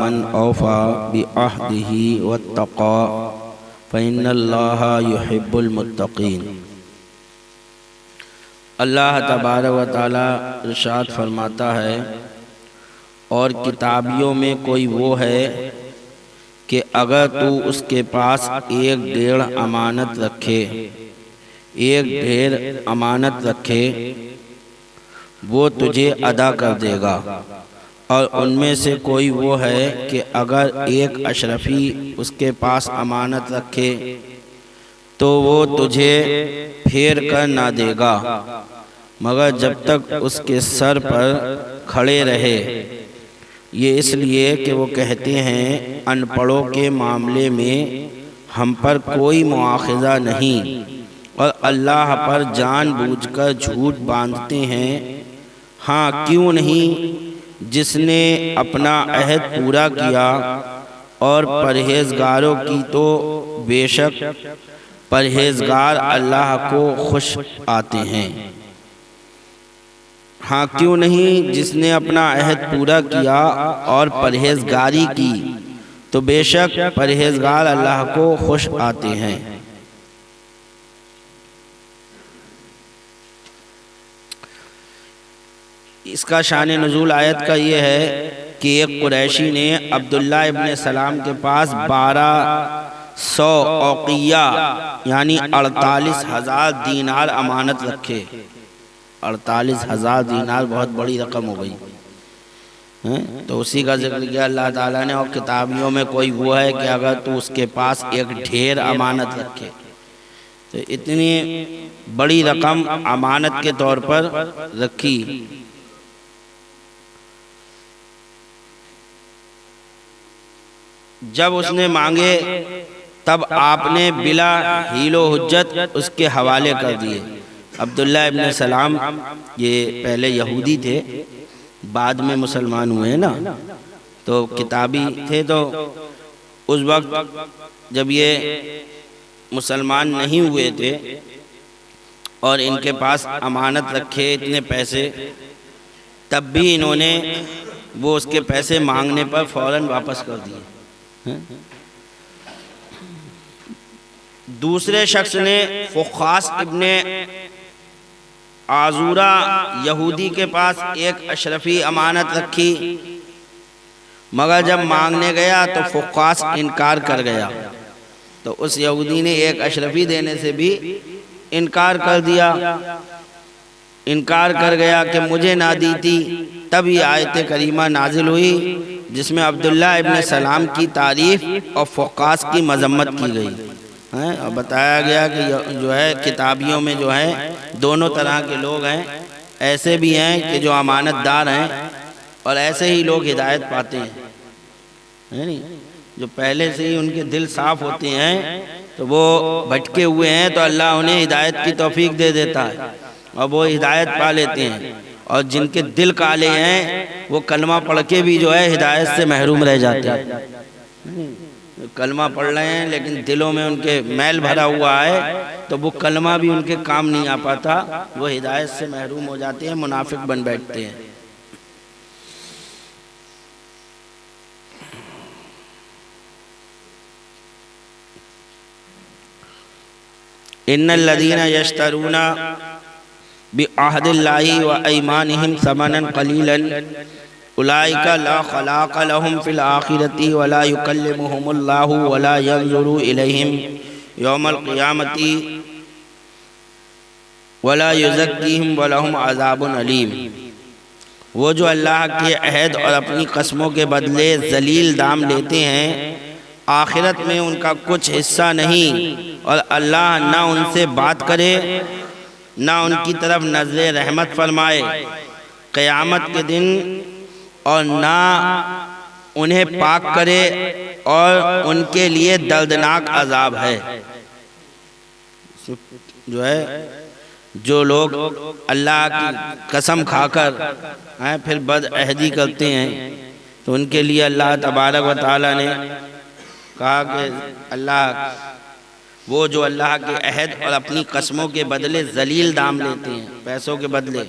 من اوفى بعهده واتقى فإن الله يحب المتقين۔ اللہ تبارک و تعالیٰ ارشاد فرماتا ہے، اور کتابیوں میں کوئی وہ ہے کہ اگر تو اس کے پاس ایک ڈیڑھ امانت رکھے وہ تجھے ادا کر دے گا، اور ان میں سے کوئی وہ ہے کہ اگر ایک اشرفی اس کے پاس امانت رکھے تو وہ تجھے پھیر کر نہ دے گا مگر جب تک اس کے سر پر کھڑے رہے۔ یہ اس لیے کہ وہ کہتے ہیں ان پڑھوں کے معاملے میں ہم پر کوئی مواخذہ نہیں، اور اللہ پر جان بوجھ کر جھوٹ باندھتے ہیں۔ ہاں کیوں نہیں، جس نے اپنا عہد پورا کیا، اور پرہیزگاروں کی تو بے شک پرہیزگار اللہ کو خوش آتے ہیں۔ ہاں کیوں نہیں، جس نے اپنا عہد پورا کیا اور پرہیزگاری کی تو بے شک پرہیزگار اللہ کو خوش آتے ہیں۔ اس کا شان نزول آیت کا یہ ہے کہ ایک قریشی نے عبداللہ ابن سلام کے پاس 1200 اوقیہ یعنی 48,000 دینار امانت رکھے۔ 48,000 دینار بہت بڑی رقم ہو گئی، تو اسی کا ذکر کیا اللہ تعالیٰ نے، اور کتابیوں میں کوئی وہ ہے کہ اگر تو اس کے پاس ایک ڈھیر امانت رکھے، تو اتنی بڑی رقم امانت کے طور پر رکھی۔ جب اس نے مانگے تب آپ نے بلا حیل و حجت اس کے حوالے کر دیے۔ عبداللہ ابن سلام یہ پہلے یہودی تھے، بعد میں مسلمان ہوئے ہیں نا، تو کتابی تھے، تو اس وقت جب یہ مسلمان نہیں ہوئے تھے اور ان کے پاس امانت رکھے اتنے پیسے، تب بھی انہوں نے وہ اس کے پیسے مانگنے پر فوراً واپس کر دیے۔ دوسرے شخص نے فخاس ابن عازورہ یہودی کے پاس ایک اشرفی امانت رکھی، مگر جب مانگنے گیا تو فخاس انکار کر گیا، تو اس یہودی نے ایک اشرفی دینے سے بھی انکار کر دیا، انکار کر گیا کہ مجھے نہ دی تھی۔ تب یہ آیت کریمہ نازل ہوئی جس میں عبداللہ ابن سلام کی تعریف اور فخاس کی مذمت کی گئی، اور بتایا گیا کہ جو ہے کتابیوں میں جو ہے دونوں طرح کے لوگ ہیں، ایسے بھی ہیں کہ جو امانت دار ہیں، اور ایسے ہی لوگ ہدایت پاتے ہیں، جو پہلے سے ہی ان کے دل صاف ہوتے ہیں تو وہ بھٹکے ہوئے ہیں تو اللہ انہیں ہدایت کی توفیق دے دیتا ہے اور وہ ہدایت پا لیتے ہیں، اور جن کے دل کالے ہیں وہ کلمہ پڑھ کے بھی جو ہے ہدایت سے محروم رہ جاتے ہیں۔ کلمہ پڑھ رہے ہیں لیکن دلوں میں ان کے میل بھرا ہوا ہے تو وہ کلمہ بھی ان کے کام نہیں آ پاتا، وہ ہدایت سے محروم ہو جاتے ہیں، منافق بن بیٹھتے ہیں۔ ان الذين يشترون بعهد الله وايمانهم ثمنا قليلا اولئك لا خلاق لهم في الاخره ولا يكلمهم الله ولا ينظر اليهم يوم القيامه ولا يزكيهم ولهم عذاب الیم۔ وہ جو اللہ کے عہد اور اپنی قسموں کے بدلے ذلیل دام لیتے ہیں، آخرت میں ان کا کچھ حصہ نہیں، اور اللہ نہ ان سے بات کرے نہ ان کی طرف نظر رحمت فرمائے قیامت کے دن، اور نہ انہیں پاک کرے، اور ان کے لیے دردناک عذاب ہے۔ جو ہے جو لوگ اللہ کی قسم کھا کر پھر بد عہدی کرتے ہیں تو ان کے لیے اللہ تبارک و تعالیٰ نے کہا کہ اللہ وہ جو اللہ کے عہد اور اپنی قسموں کے بدلے ذلیل دام لیتے ہیں، پیسوں کے بدلے،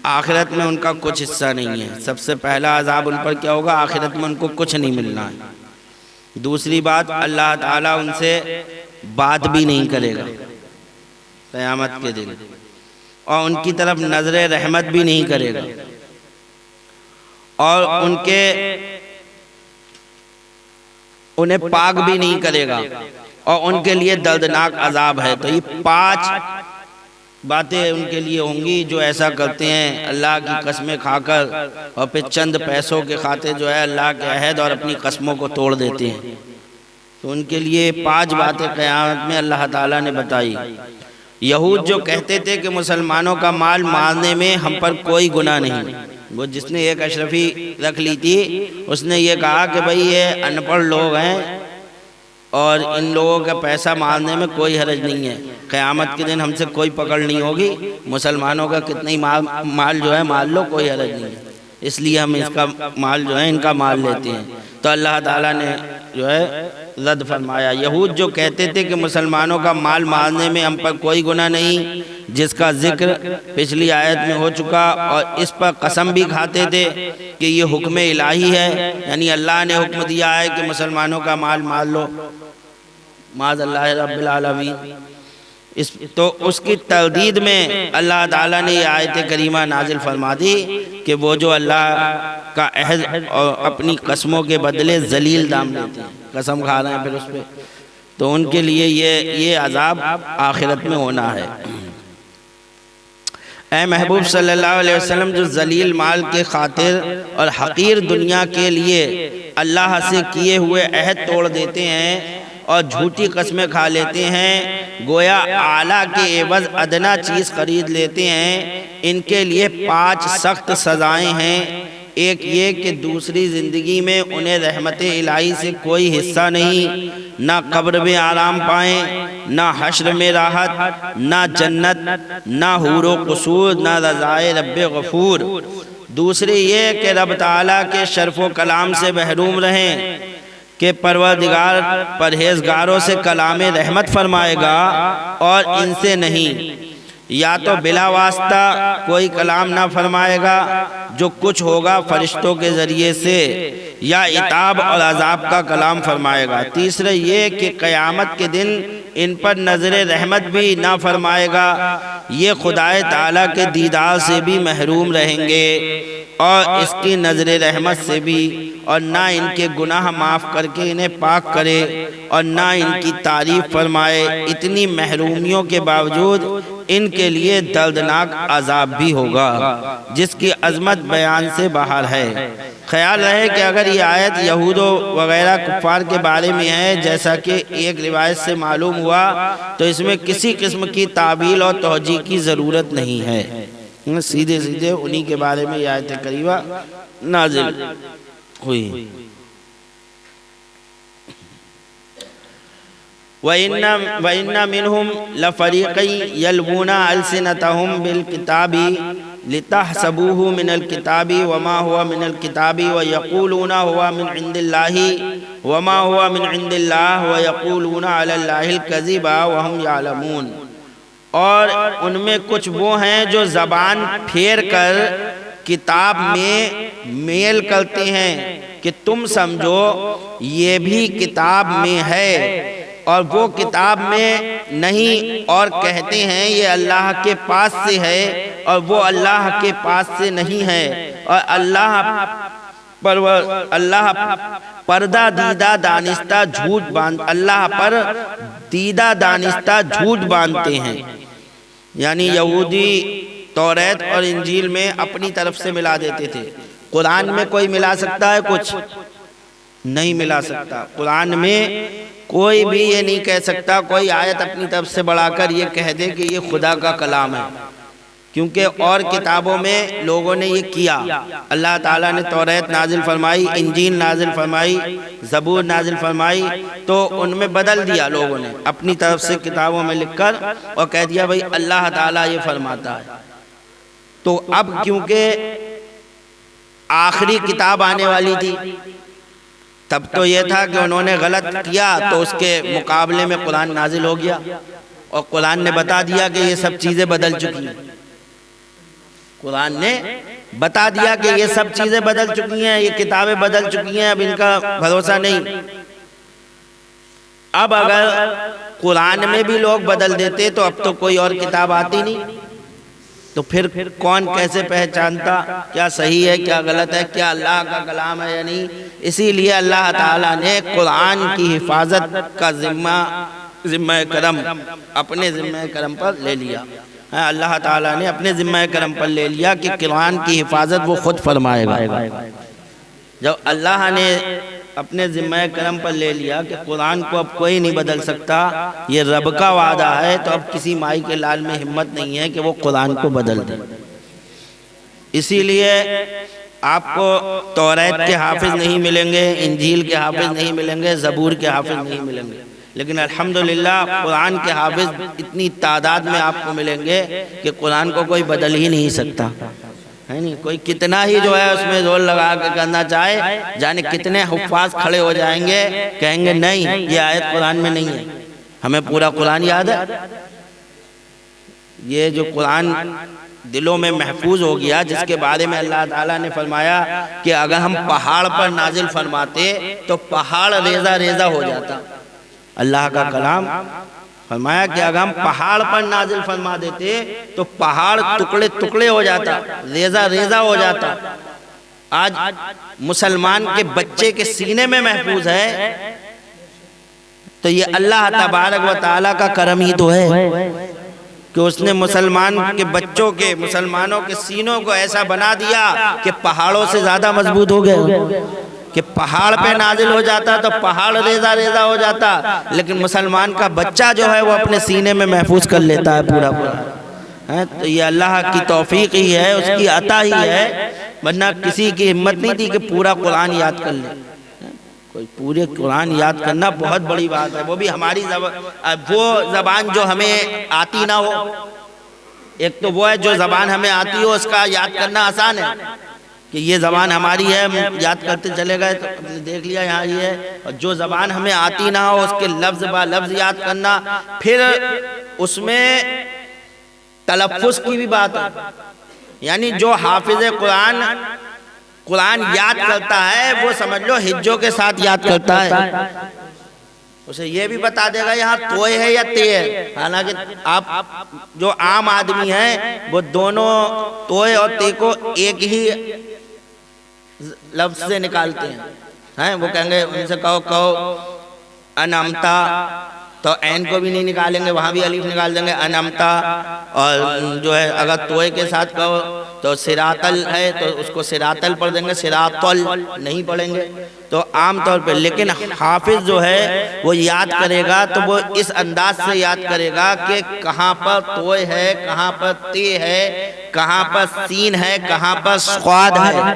آخرت میں ان کا کچھ حصہ نہیں ہے۔ سب سے پہلا عذاب ان پر کیا ہوگا؟ آخرت میں ان کو کچھ نہیں ملنا ہے۔ دوسری بات، اللہ تعالیٰ ان سے بات بھی نہیں کرے گا قیامت کے دن، اور ان کی طرف نظر رحمت بھی نہیں کرے گا، اور انہیں پاک بھی نہیں کرے گا، اور ان کے لیے دردناک عذاب ہے۔ تو یہ 5 باتیں ان کے لیے ہوں گی جو ایسا کرتے ہیں اللہ کی قسمیں کھا کر، اور پھر چند پیسوں کے خاطر جو ہے اللہ کے عہد اور اپنی قسموں کو توڑ دیتے ہیں۔ تو ان کے لیے 5 باتیں قیامت میں اللہ تعالیٰ نے بتائی۔ یہود جو کہتے تھے کہ مسلمانوں کا مال مارنے میں ہم پر کوئی گناہ نہیں، وہ جس نے ایک اشرفی رکھ لی تھی اس نے یہ کہا کہ بھئی یہ ان پڑھ لوگ ہیں اور ان لوگوں کا پیسہ مارنے میں کوئی حرج نہیں ہے، قیامت کے دن ہم سے کوئی پکڑ نہیں ہوگی، مسلمانوں کا کتنا ہی مال جو ہے مال لو، کوئی حرج نہیں ہے، اس لیے ہم اس کا مال جو ہے ان کا مال لیتے ہیں۔ تو اللہ تعالیٰ نے جو ہے رد فرمایا۔ یہود جو کہتے تھے کہ مسلمانوں کا مال مارنے میں ہم پر کوئی گناہ نہیں، جس کا ذکر پچھلی آیت میں ہو چکا، اور اس پر قسم بھی کھاتے تھے کہ یہ حکم الہی ہے، یعنی اللہ نے حکم دیا ہے کہ مسلمانوں کا مال مار لو، معاذ اللہ رب العالمین۔ تو اس کی تردید میں اللہ تعالیٰ نے یہ آیت کریمہ نازل فرما دی کہ وہ جو اللہ کا عہد اور اپنی قسموں کے بدلے ذلیل دام لیتے ہیں، قسم کھا رہے ہیں پھر اس پہ، تو ان کے لیے یہ عذاب آخرت میں ہونا ہے۔ اے محبوب صلی اللہ علیہ وسلم، جو ذلیل مال کے خاطر اور حقیر دنیا کے لیے اللہ سے کیے ہوئے عہد توڑ دیتے ہیں اور جھوٹی قسمیں کھا لیتے ہیں، گویا اعلیٰ کے عوض ادنا چیز خرید لیتے ہیں، ان کے لیے 5 سخت سزائیں ہیں۔ ایک یہ کہ دوسری زندگی میں انہیں رحمت الہی سے کوئی حصہ نہیں، نہ قبر میں آرام پائیں، نہ حشر میں راحت، نہ جنت، نہ حور و قصور، نہ رضائے رب غفور۔ دوسری یہ کہ رب تعالیٰ کے شرف و کلام سے محروم رہیں کہ پروردگار پرہیزگاروں سے کلام رحمت فرمائے گا اور ان سے نہیں، یا تو بلا واسطہ کوئی کلام نہ فرمائے گا، جو کچھ ہوگا فرشتوں کے ذریعے سے، یا عتاب اور عذاب کا کلام فرمائے گا۔ تیسرا یہ کہ قیامت کے دن ان پر نظر رحمت بھی نہ فرمائے گا، یہ خدائے تعالیٰ کے دیدار سے بھی محروم رہیں گے اور اس کی نظر رحمت سے بھی، اور نہ ان کے گناہ معاف کر کے انہیں پاک کرے اور نہ ان کی تعریف فرمائے۔ اتنی محرومیوں کے باوجود ان کے لیے دردناک عذاب بھی ہوگا جس کی عظمت بیان سے باہر ہے۔ خیال رہے کہ اگر یہ آیت یہود وغیرہ کفار کے بارے میں ہے، جیسا کہ ایک روایت سے معلوم ہوا، تو اس میں کسی قسم کی تعبیل اور توجیہ کی ضرورت نہیں ہے، سیدھے سیدھے انہی کے بارے میں یہ آیت کریمہ نازل ہوئی۔ وَإِنَّ مِنْهُمْ لَفَرِيقًا يَلْوُونَ أَلْسِنَتَهُمْ بِالْكِتَابِ لِتَحْسَبُوهُ مِنَ الْكِتَابِ وَمَا هُوَ مِنَ الْكِتَابِ وَيَقُولُونَ هُوَ مِنْ عِنْدِ اللَّهِ وَمَا هُوَ مِنْ عِنْدِ اللَّهِ وَيَقُولُونَ عَلَى اللَّهِ الْكَذِبَ وَهُمْ يَعْلَمُونَ۔ اور ان میں کچھ وہ ہیں جو زبان پھیر کر کتاب میں میل کرتے ہیں کہ تم سمجھو یہ بھی کتاب میں ہے، اور وہ کتاب میں نہیں، اور کہتے ہیں یہ اللہ کے پاس سے ہے، اور وہ اللہ کے پاس سے نہیں ہے، اور اللہ پردہ دیدہ دانستہ جھوٹ باندھتے ہیں۔ یعنی یہودی توریت اور انجیل میں اپنی طرف سے ملا دیتے تھے۔ قرآن میں کوئی ملا سکتا ہے؟ کچھ نہیں ملا سکتا۔ قرآن میں کوئی بھی یہ نہیں کہہ سکتا، کوئی آیت اپنی طرف سے بڑھا کر یہ کہہ دے کہ یہ خدا کا کلام ہے، کیونکہ اور کتابوں میں لوگوں نے یہ کیا۔ اللہ تعالیٰ نے توریت نازل فرمائی، انجیل نازل فرمائی، زبور نازل فرمائی، تو ان میں بدل دیا لوگوں نے اپنی طرف سے کتابوں میں لکھ کر، اور کہہ دیا بھئی اللہ تعالیٰ یہ فرماتا ہے۔ تو اب کیونکہ آخری کتاب آنے والی تھی، تب تو یہ تھا کہ انہوں نے غلط کیا تو اس کے مقابلے میں قرآن نازل ہو گیا، اور قرآن نے بتا دیا کہ یہ سب چیزیں بدل چکی ہیں۔ قرآن نے بتا دیا کہ یہ سب چیزیں بدل چکی ہیں، یہ کتابیں بدل چکی ہیں، اب ان کا بھروسہ نہیں۔ اب اگر قرآن میں بھی لوگ بدل دیتے تو اب تو کوئی اور کتاب آتی نہیں، تو پھر کون کیسے پہچانتا کیا صحیح ہے کیا غلط ہے، کیا اللہ کا کلام ہے یا نہیں؟ اسی لیے اللہ تعالیٰ نے قرآن کی حفاظت کا ذمہ کرم اپنے ذمہ کرم پر لے لیا۔ اللہ تعالیٰ نے اپنے ذمہ کرم پر لے لیا کہ قرآن کی حفاظت وہ خود فرمائے گا۔ جب اللہ نے اپنے ذمہ کرم پر لے لیا کہ قرآن کو اب کوئی نہیں بدل سکتا، یہ رب کا وعدہ ہے، تو اب کسی مائی کے لال میں ہمت نہیں ہے کہ وہ قرآن کو بدل دے۔ اسی لیے آپ کو توریت کے حافظ نہیں ملیں گے، انجیل کے حافظ نہیں ملیں گے، زبور کے حافظ نہیں ملیں گے، لیکن الحمدللہ قرآن کے حافظ اتنی تعداد میں آپ کو ملیں گے کہ قرآن کو کوئی بدل ہی نہیں سکتا ہے نہیں۔ کوئی کتنا ہی جو ہے اس میں زور لگا کے کرنا چاہے، جانے کتنے حفاظ کھڑے ہو جائیں گے، کہیں گے نہیں یہ آیت قرآن میں نہیں ہے، ہمیں پورا قرآن یاد ہے۔ یہ جو قرآن دلوں میں محفوظ ہو گیا، جس کے بارے میں اللہ تعالیٰ نے فرمایا کہ اگر ہم پہاڑ پر نازل فرماتے تو پہاڑ ریزہ ریزہ ہو جاتا۔ اللہ کا کلام فرمایا کہ اگر ہم پہاڑ پر نازل فرما دیتے تو پہاڑ ٹکڑے ٹکڑے ہو جاتا، ریزہ ریزہ ہو جاتا۔ آج مسلمان کے بچے کے سینے میں محفوظ ہے تو یہ اللہ تبارک و تعالیٰ کا کرم ہی تو ہے کہ اس نے مسلمان کے بچوں کے، مسلمانوں کے سینوں کو ایسا بنا دیا کہ پہاڑوں سے زیادہ مضبوط ہو گئے، کہ پہاڑ پہ نازل ہو جاتا تو پہاڑ ریزہ ریزہ ہو جاتا، لیکن مسلمان کا بچہ جو ہے وہ اپنے سینے میں محفوظ کر لیتا ہے پورا پورا۔ تو یہ اللہ کی توفیق ہی ہے، اس کی عطا ہی ہے، ورنہ کسی کی ہمت نہیں تھی کہ پورا قرآن یاد کر لے۔ کوئی پورے قرآن یاد کرنا بہت بڑی بات ہے، وہ بھی ہماری وہ زبان جو ہمیں آتی نہ ہو۔ ایک تو وہ ہے جو زبان ہمیں آتی ہو، اس کا یاد کرنا آسان ہے کہ یہ زبان ہماری ہے، یاد کرتے چلے گئے تو ہم نے دیکھ لیا یہاں یہ ہے۔ اور جو زبان ہمیں آتی نہ ہو، اس کے لفظ با لفظ یاد کرنا، پھر اس میں تلفظ کی بھی بات ہے، یعنی جو حافظ قرآن یاد کرتا ہے وہ سمجھ لو ہجوں کے ساتھ یاد کرتا ہے، اسے یہ بھی بتا دے گا یہاں توئے ہے یا تے ہے۔ حالانکہ آپ جو عام آدمی ہیں وہ دونوں توئے اور تے کو ایک ہی لفظ سے نکالتے ہیں، وہ کہیں گے ان سے کہو انعمتا، تو عین کو بھی نہیں نکالیں گے، وہاں بھی الف نکال دیں گے انعمتا، اور جو ہے اگر توئے کے ساتھ کہو تو سراتل ہے تو اس کو سراتل پڑھ دیں گے، سراتل نہیں پڑھیں گے۔ تو عام طور پہ لیکن حافظ جو ہے وہ یاد کرے گا تو وہ اس انداز سے یاد کرے گا کہ کہاں پر توئے ہے، کہاں پر تے ہے، کہاں پر سین ہے، کہاں پر صاد ہے۔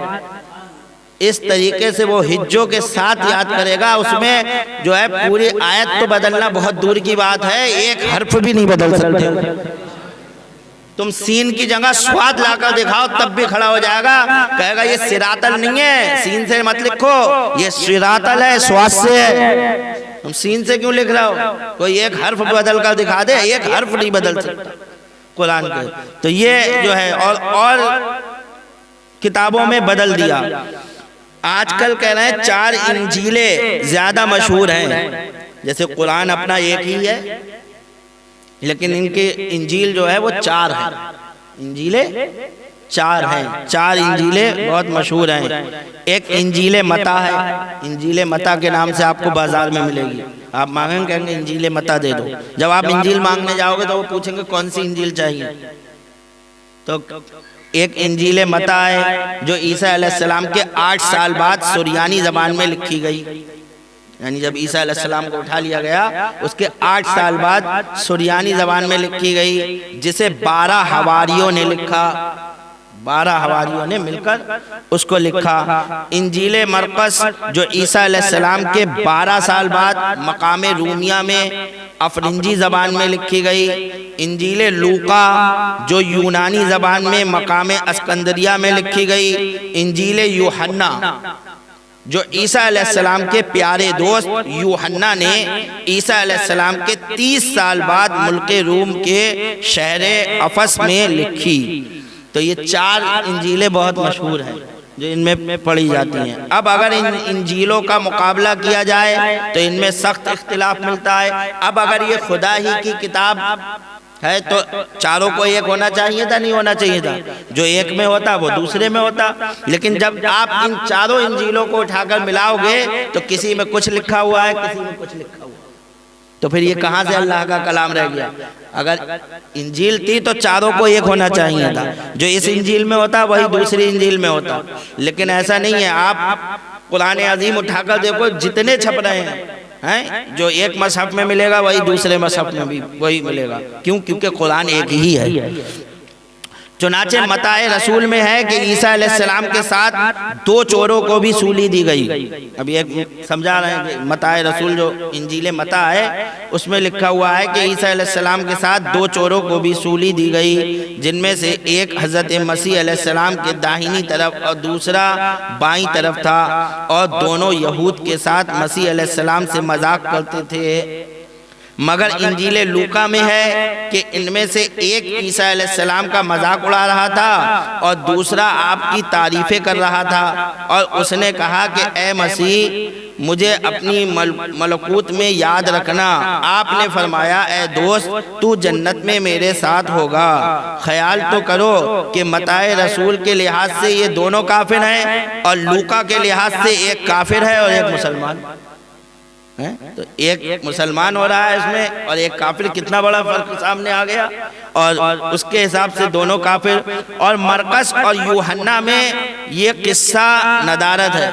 اس طریقے سے وہ ہجوں کے ساتھ یاد کرے گا، اس میں جو ہے پوری آیت تو بدلنا بہت دور کی بات ہے، ایک حرف بھی نہیں بدل سکتے۔ تم سین کی جگہ صاد لا کر دکھاؤ تب بھی کھڑا ہو جائے گا، کہے گا یہ سراتل نہیں ہے، سین سے مت لکھو، یہ سراتل ہے، صاد سے ہے، تم سین سے کیوں لکھ رہا ہو؟ کوئی ایک حرف بدل کر دکھا دے، ایک حرف نہیں بدل سکتا قرآن کے۔ تو یہ جو ہے اور کتابوں میں بدل دیا۔ آج کل کہہ رہے ہیں 4 انجیلیں زیادہ مشہور ہیں، جیسے قرآن اپنا ایک ہی ہے لیکن ان کے انجیل جو ہے وہ 4 ہیں، انجیلیں 4 ہیں، 4 انجیلیں بہت مشہور ہیں۔ ایک انجیل متی ہے، انجیل متی کے نام سے آپ کو بازار میں ملے گی، آپ مانگیں گے کہیں گے انجیل متی دے دو، جب آپ انجیل مانگنے جاؤ گے تو وہ پوچھیں گے کون سی انجیل چاہیے، تو ایک انجیل متی ہے جو عیسیٰ علیہ السلام کے 8 سال بعد سریانی زبان میں لکھی گئی، یعنی جب عیسیٰ علیہ السلام کو اٹھا لیا گیا اس کے 8 سال بعد سریانی زبان میں لکھی گئی، جسے 12 حواریوں نے لکھا، 12 حواریوں نے مل کر اس کو لکھا۔ انجیل مرقس جو عیسیٰ علیہ السلام کے 12 سال بعد مقام رومیہ میں افرنجی زبان میں لکھی گئی۔ انجیل لوقا جو یونانی زبان میں مقام اسکندریہ میں لکھی گئی۔ انجیل یوحنا جو عیسیٰ علیہ السلام کے پیارے دوست یوحنا نے عیسیٰ علیہ السلام کے 30 سال بعد ملک روم کے شہر افس میں لکھی۔ تو یہ 4 انجیلیں بہت مشہور ہیں جو ان میں پڑھی جاتی ہیں۔ اب اگر ان انجیلوں کا مقابلہ کیا جائے تو ان میں سخت اختلاف ملتا ہے۔ اب اگر یہ خدا ہی کی کتاب ہے تو چاروں کو ایک ہونا چاہیے تھا، نہیں ہونا چاہیے تھا؟ جو ایک میں ہوتا وہ دوسرے میں ہوتا۔ لیکن جب آپ ان چاروں انجیلوں کو اٹھا کر ملاؤ گے تو کسی میں کچھ لکھا ہوا ہے، کسی میں کچھ لکھا ہوا ہے، تو پھر یہ کہاں سے اللہ کا کلام رہ گیا؟ اگر انجیل تھی تو چاروں کو ایک ہونا چاہیے تھا، جو اس انجیل میں ہوتا وہی دوسری انجیل میں ہوتا، لیکن ایسا نہیں ہے۔ آپ قرآن عظیم اٹھا کر دیکھو، جتنے چھپ رہے ہیں جو ایک مصحف میں ملے گا وہی دوسرے مصحف میں بھی وہی ملے گا۔ کیوں؟ کیونکہ قرآن ایک ہی ہے۔ چنانچہ متاع رسول میں ہے کہ عیسیٰ علیہ السلام کے ساتھ 2 چوروں کو بھی سولی دی گئی۔ اب یہ سمجھا رہے ہیں کہ متاع رسول جو انجیل متیٰ ہے اس میں لکھا ہوا ہے کہ عیسیٰ علیہ السلام کے ساتھ 2 چوروں کو بھی سولی دی گئی، جن میں سے ایک حضرت مسیح علیہ السلام کے داہنی طرف اور دوسرا بائیں طرف تھا، اور دونوں یہود کے ساتھ مسیح علیہ السلام سے مذاق کرتے تھے۔ مگر انجیل لوکا میں ہے کہ ان میں سے ایک عیسیٰ علیہ السلام کا مذاق اڑا رہا تھا اور دوسرا آپ کی تعریفیں کر رہا تھا، اور اس نے کہا کہ اے مسیح مجھے اپنی ملکوت میں یاد رکھنا۔ آپ نے فرمایا اے دوست تو جنت میں میرے ساتھ ہوگا۔ خیال تو کرو کہ متاع رسول کے لحاظ سے یہ دونوں کافر ہیں اور لوکا کے لحاظ سے ایک کافر ہے اور ایک مسلمان۔ تو ایک مسلمان ہو رہا ہے اس میں اور ایک کافر، کتنا بڑا فرق سامنے آ گیا۔ اور اس کے حساب سے دونوں کافر۔ اور مرقس اور یوحنا میں یہ قصہ ندارت ہے،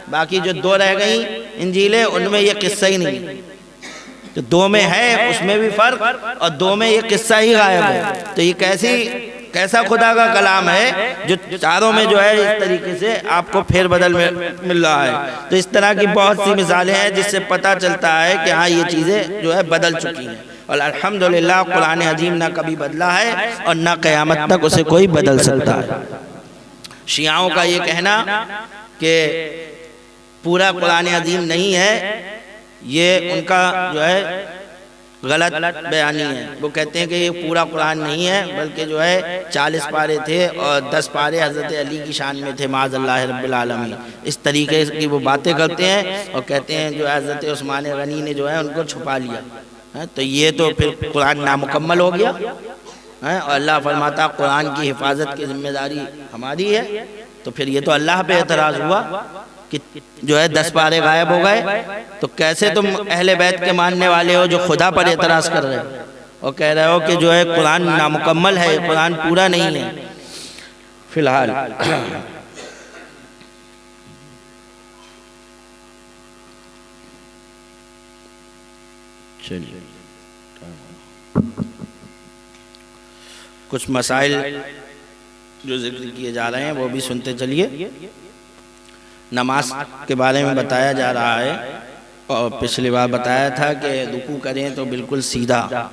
باقی جو 2 رہ گئیں انجیلیں ان میں یہ قصہ ہی نہیں، تو 2 میں ہے اس میں بھی فرق اور 2 میں یہ قصہ ہی غائب ہے۔ تو یہ کیسا خدا کا کلام ہے جو چاروں میں جو ہے اس طریقے سے آپ کو پھیر بدل میں مل رہا ہے۔ تو اس طرح کی بہت سی مثالیں ہیں جس سے پتہ چلتا ہے کہ ہاں یہ چیزیں جو ہے بدل چکی ہیں، اور الحمدللہ قرآن عظیم نہ کبھی بدلا ہے اور نہ قیامت تک اسے کوئی بدل سکتا ہے۔ شیعوں کا یہ کہنا کہ پورا قرآن عظیم نہیں ہے، یہ ان کا جو ہے غلط بیانی ہے۔ وہ کہتے ہیں کہ یہ پورا قرآن نہیں ہے بلکہ جو ہے 40 پارے تھے اور 10 پارے حضرت علی کی شان میں تھے، معاذ اللہ رب العالمین۔ اس طریقے کی وہ باتیں کرتے ہیں اور کہتے ہیں جو حضرت عثمان غنی نے جو ہے ان کو چھپا لیا، تو یہ تو پھر قرآن نامکمل ہو گیا، اور اللہ فرماتا قرآن کی حفاظت کی ذمہ داری ہماری ہے، تو پھر یہ تو اللہ پہ اعتراض ہوا کہ جو ہے 10 پارے غائب ہو گئے۔ تو کیسے تم اہل بیت کے ماننے والے ہو جو خدا پر اعتراض کر رہے ہو اور کہہ رہے ہو کہ جو ہے قرآن نامکمل ہے، قرآن پورا نہیں ہے؟ فی الحال چلیے کچھ مسائل جو ذکر کیے جا رہے ہیں وہ بھی سنتے چلیے۔ نماز کے بارے میں بتایا جا رہا ہے، اور پچھلی بار بتایا تھا کہ رکوع کریں تو بالکل سیدھا،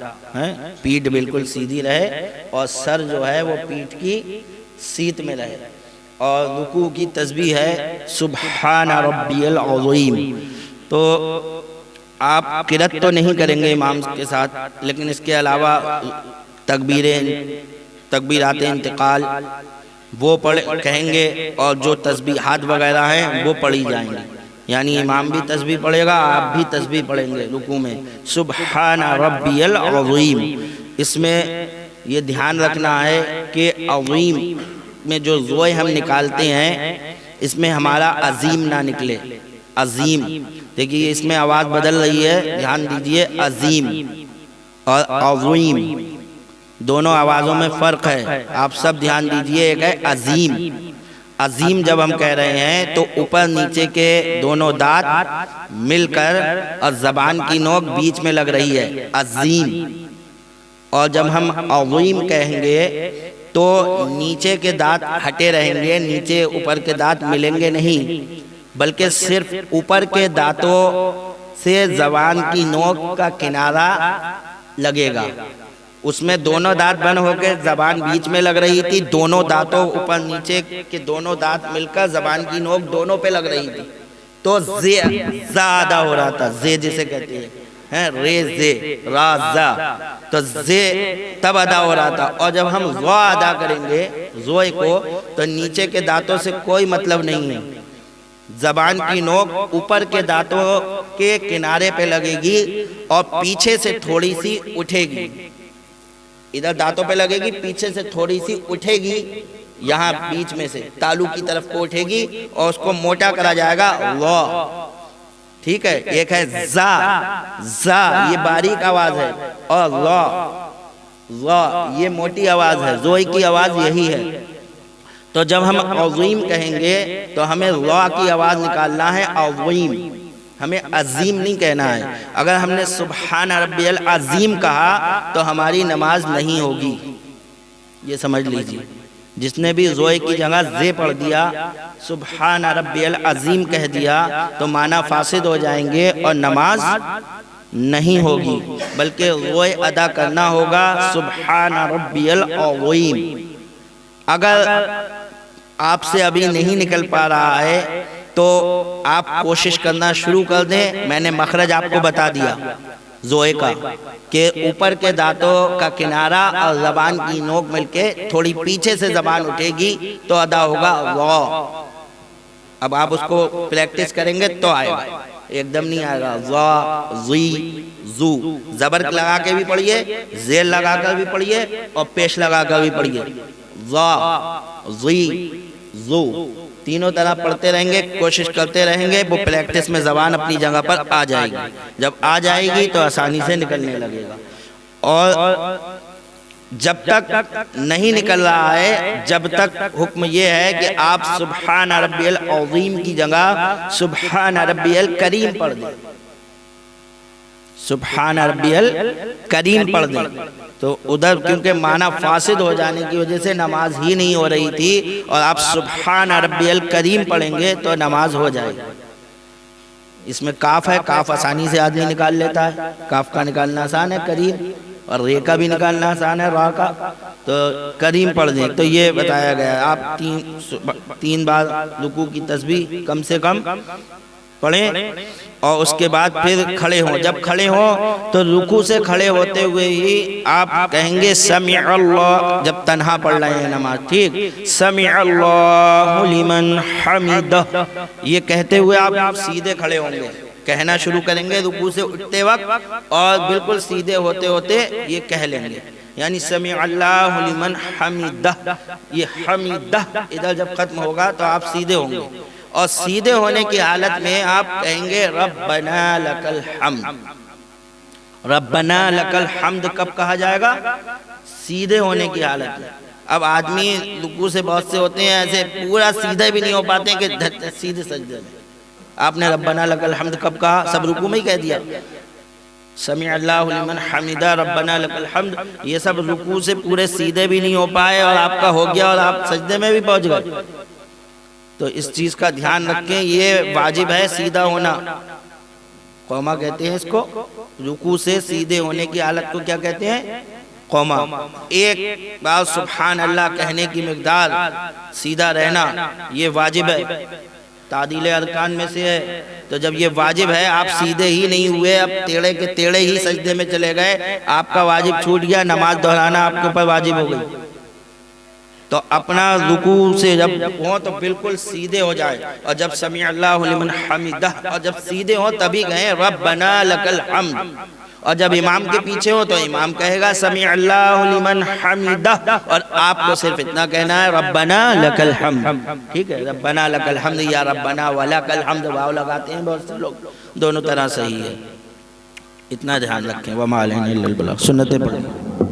پیٹھ بالکل سیدھی رہے اور سر جو ہے وہ پیٹھ کی سیت میں رہے، اور رکوع کی تسبیح ہے سبحان ربی العظیم۔ تو آپ قرأت تو نہیں کریں گے امام کے ساتھ، لیکن اس کے علاوہ تکبیرات انتقال وہ کہیں گے، اور جو تسبیحات وغیرہ ہیں وہ پڑھی جائیں گے، یعنی امام بھی تسبیح پڑھے گا، آپ بھی تسبیح پڑھیں گے رکوع میں سبحان ربی العظیم۔ اس میں یہ دھیان رکھنا ہے کہ عظیم میں جو زوئے ہم نکالتے ہیں اس میں ہمارا عظیم نہ نکلے، عظیم۔ دیکھیے اس میں آواز بدل رہی ہے، دھیان دیجئے، عظیم اور عظیم دونوں آوازوں میں فرق ہے، آپ سب دھیان دیجئے۔ ایک ہے عظیم، عظیم جب ہم کہہ رہے ہیں تو اوپر نیچے کے دونوں دانت مل کر اور زبان کی نوک بیچ میں لگ رہی ہے، عظیم۔ اور جب ہم عظیم کہیں گے تو نیچے کے دانت ہٹے رہیں گے، نیچے اوپر کے دانت ملیں گے نہیں، بلکہ صرف اوپر کے دانتوں سے زبان کی نوک کا کنارہ لگے گا، اس میں دونوں دانت بند ہو کے زبان بیچ میں لگ رہی تھی، دونوں دانتوں اوپر نیچے کے دونوں دانت مل کر زبان کی نوک دونوں پہ لگ رہی تھی، تو زیادہ ہو رہا تھا، زے جسے کہتے ہیں، ہیں رے زے را زا، تو زے تب ادا ہو رہا تھا، اور جب ہم زو ادا کریں گے زوئے کو تو نیچے کے دانتوں سے کوئی مطلب نہیں ہے، زبان کی نوک اوپر کے دانتوں کے کنارے پہ لگے گی اور پیچھے سے تھوڑی سی اٹھے گی، ادھر دانتوں پہ لگے گی، پیچھے سے تھوڑی سی اٹھے گی، یہاں بیچ میں سے تالو کی طرف کو اٹھے گی اور اس کو موٹا کرا جائے گا وا، ٹھیک ہے۔ ایک ہے زا، زا یہ باریک آواز ہے، اور لا، لا یہ موٹی آواز ہے، زوئی کی آواز یہی ہے۔ تو جب ہم عظیم کہیں گے تو ہمیں لا کی آواز نکالنا ہے عظیم، ہمیں عظیم نہیں کہنا ہے۔ اگر ہم نے سبحان ربی العظیم کہا تو ہماری نماز نہیں ہوگی، یہ سمجھ لیجیے۔ جس نے بھی زوئے کی جگہ زے پڑھ دیا، سبحان ربی العظیم کہہ دیا، تو معنی فاسد ہو جائیں گے اور نماز نہیں ہوگی، بلکہ زوئے ادا کرنا ہوگا سبحان ربی العظیم۔ اگر آپ سے ابھی نہیں نکل پا رہا ہے تو آپ کوشش کرنا شروع کر دیں۔ میں نے مخرج آپ کو بتا دیا زوئے کا، کہ اوپر کے دانتوں کا کنارہ اور زبان کی نوک مل کے تھوڑی پیچھے سے زبان اٹھے گی تو ادا ہوگا وا۔ اب آپ اس کو پریکٹس کریں گے تو آئے گا، ایک دم نہیں آئے گا۔ وا، زی، زو، زبر لگا کے بھی پڑھیے، زیر لگا کر بھی پڑھیے اور پیش لگا کر بھی پڑھیے۔ وا، زی، زو تینوں طرح پڑھتے رہیں گے، کوشش کرتے رہیں گے، وہ پریکٹس میں زبان اپنی جگہ پر آ جائے گی۔ جب آ جائے گی تو آسانی سے نکلنے لگے گا، اور جب تک نہیں نکل رہا ہے جب تک حکم یہ ہے کہ آپ سبحان ربی العظیم کی جگہ سبحان ربی الکریم پڑھ دیں، سبحان ربی الکریم پڑھ دیں۔ تو ادھر کیونکہ معنی فاسد ہو جانے کی وجہ سے نماز ہی نہیں ہو رہی تھی، اور آپ سبحان ربی الکریم پڑھیں گے تو نماز ہو جائے گی۔ اس میں کاف ہے، کاف آسانی سے آدمی نکال لیتا ہے، کاف کا نکالنا آسان ہے، کریم، اور رے کا بھی نکالنا آسان ہے، را کا، تو کریم پڑھ دیں۔ تو یہ بتایا گیا ہے آپ تین بار رکوع کی تسبیح کم سے کم پڑھیں، اور اس کے بعد پھر کھڑے ہوں۔ جب کھڑے ہوں تو رکوع سے کھڑے ہوتے ہوئے ہی آپ کہیں گے سمع اللہ، جب تنہا پڑھ رہے ہیں نماز، ٹھیک، سمع اللہ لمن حمدہ، یہ کہتے ہوئے آپ سیدھے کھڑے ہوں گے، کہنا شروع کریں گے رکوع سے اٹھتے وقت، اور بالکل سیدھے ہوتے ہوتے یہ کہہ لیں گے، یعنی سمع اللہ لمن حمدہ۔ یہ حمدہ ادھر جب ختم ہوگا تو آپ سیدھے ہوں گے، اور سیدھے ہونے کی حالت میں آپ کہیں گے ربنا لک الحمد۔ ربنا لک الحمد کب کہا جائے گا؟ سیدھے ہونے کی حالت میں۔ اب آدمی رکوع سے بہت سے ہوتے ہیں ایسے پورا سیدھے بھی نہیں ہو پاتے ہیں کہ سیدھے سجدے میں۔ آپ نے ربنا لک الحمد کب کہا؟ سب رکوع میں ہی کہہ دیا، سمع اللہ لمن حمدہ ربنا لک الحمد، یہ سب رکوع سے پورے سیدھے بھی نہیں ہو پائے اور آپ کا ہو گیا اور آپ سجدے میں بھی پہنچ گئے۔ تو اس چیز کا دھیان رکھیں، یہ واجب ہے سیدھا ہونا، قوما کہتے ہیں اس کو، رکوع سے سیدھے ہونے کی حالت کو کیا کہتے ہیں؟ قوما۔ ایک بار سبحان اللہ کہنے کی مقدار سیدھا رہنا یہ واجب ہے، تعدیل ارکان میں سے ہے۔ تو جب یہ واجب ہے، آپ سیدھے ہی نہیں ہوئے، اب ٹیڑے کے ٹیڑے ہی سجدے میں چلے گئے، آپ کا واجب چھوٹ گیا، نماز دہرانا آپ کے اوپر واجب ہو گئی۔ تو اپنا رکوع سے جب ہو تو بالکل سیدھے ہو جائے، اور جب سمع اللہ لمن حمدہ، اور جب سیدھے ہو تبھی کہیں ربنا لک الحمد، اور جب امام کے پیچھے ہو تو امام کہے گا سمع اللہ لمن حمدہ، اور آپ کو صرف اتنا کہنا ہے ربنا لک الحمد، ٹھیک ہے، ربنا لک الحمد یا ربنا ولک الحمد، واو لگاتے ہیں بہت سے لوگ، دونوں طرح صحیح ہے، اتنا دھیان رکھیں۔ وما علینا الا البلاغ، سنتیں پڑھیں۔